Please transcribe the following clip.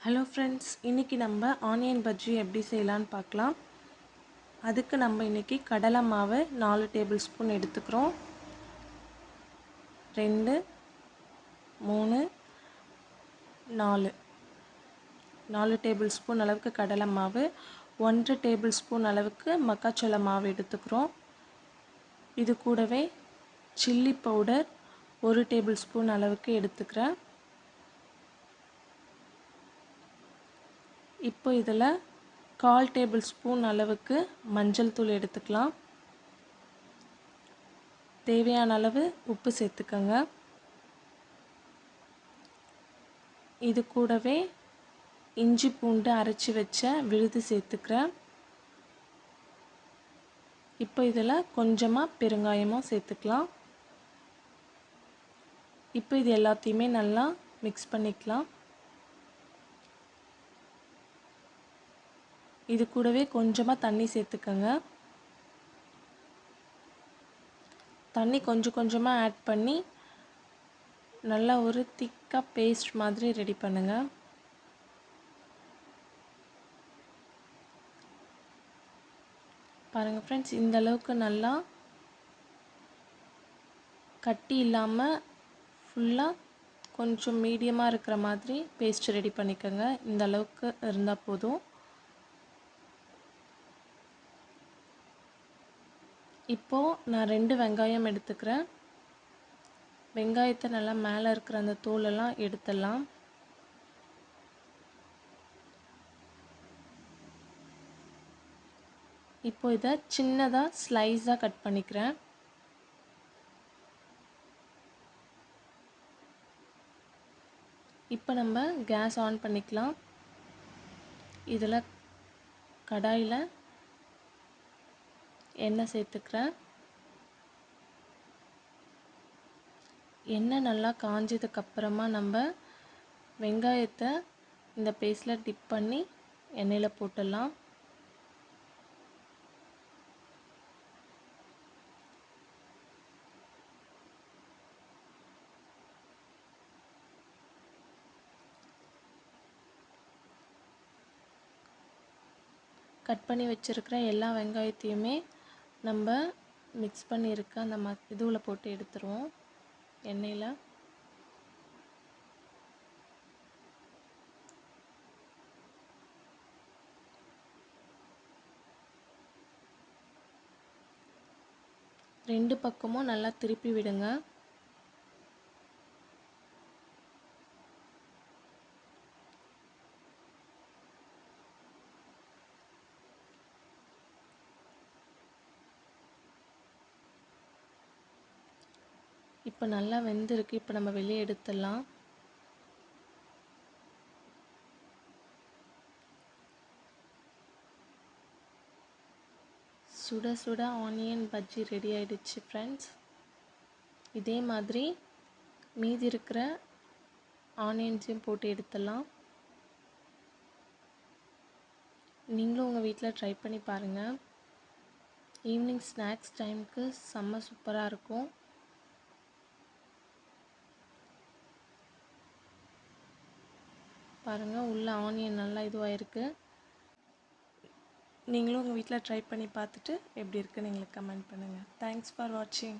Hello friends, இன்றைக்கி நம்ம onion bajji எப்படி செய்யலான்னு பார்க்கலாம். அதுக்கு நம்ம இன்றைக்கி கடலை மாவு 4 டேபிள் ஸ்பூன் எடுத்துக்கிறோம். 2 3 4 டேபிள் ஸ்பூன் அளவுக்கு கடலை மாவு, 1 டேபிள் ஸ்பூன் அளவுக்கு மக்காச்சோள மாவு எடுத்துக்கிறோம். இது கூடவே சில்லி பவுடர் 1 டேபிள் ஸ்பூன் அளவுக்கு எடுத்துக்கிறேன். இப்போ இதில் 1/4 டேபிள் ஸ்பூன் அளவுக்கு மஞ்சள் தூள் எடுத்துக்கலாம். தேவையான அளவு உப்பு சேர்த்துக்கோங்க. இது கூடவே இஞ்சி பூண்டு அரைச்சி வச்ச விழுது சேர்த்துக்கிறேன். இப்போ இதில் கொஞ்சமாக பெருங்காயமும் சேர்த்துக்கலாம். இப்போ இது எல்லாத்தையுமே நல்லா மிக்ஸ் பண்ணிக்கலாம். இது கூடவே கொஞ்சமாக தண்ணி சேர்த்துக்கோங்க. தண்ணி கொஞ்சம் கொஞ்சமாக ஆட் பண்ணி நல்லா ஒரு திக்காக பேஸ்ட் மாதிரி ரெடி பண்ணுங்கள். பாருங்கள் ஃப்ரெண்ட்ஸ், இந்த அளவுக்கு நல்லா கட்டி இல்லாமல் ஃபுல்லாக கொஞ்சம் மீடியமாக இருக்கிற மாதிரி பேஸ்ட் ரெடி பண்ணிக்கோங்க. இந்த அளவுக்கு இருந்தால் போதும். இப்போது நான் 2 வெங்காயம் எடுத்துக்கிறேன். வெங்காயத்தை நல்லா மேலே இருக்கிற அந்த தோலெல்லாம் எடுத்துடலாம். இப்போ இதை சின்னதாக ஸ்லைஸாக கட் பண்ணிக்கிறேன். இப்போ நம்ம கேஸ் ஆன் பண்ணிக்கலாம். இதில் கடாயில் எண்ணெய் சேர்த்துக்கிறேன். எண்ணெய் நல்லா காஞ்சதுக்கப்புறமா நம்ம வெங்காயத்தை இந்த பேஸ்டில் டிப் பண்ணி எண்ணெயில் போட்டுடலாம். கட் பண்ணி வச்சுருக்கிற எல்லா வெங்காயத்தையுமே நம்ம மிக்ஸ் பண்ணியிருக்க அந்த இதுவில் போட்டு எடுத்துருவோம் எண்ணெயில். ரெண்டு பக்கமும் நல்லா திருப்பி விடுங்க. இப்போ நல்லா வெந்திருக்கு. இப்போ நம்ம வெளியே எடுத்துடலாம். சுட சுட ஆனியன் பஜ்ஜி ரெடி ஆகிடுச்சு ஃப்ரெண்ட்ஸ். இதே மாதிரி மீதி இருக்கிற ஆனியன்ஸையும் போட்டு எடுத்துடலாம். நீங்களும் உங்கள் வீட்டில் ட்ரை பண்ணி பாருங்கள். ஈவினிங் ஸ்நாக்ஸ் டைமுக்கு செம்ம சூப்பராக இருக்கும். பாருங்கள், உள்ள ஆனியன் நல்லா இதுவாகிருக்கு. நீங்களும் உங்கள் வீட்டில் ட்ரை பண்ணி பார்த்துட்டு எப்படி இருக்குன்னு எங்களுக்கு கமெண்ட் பண்ணுங்கள். தேங்க்ஸ் ஃபார் வாட்சிங்.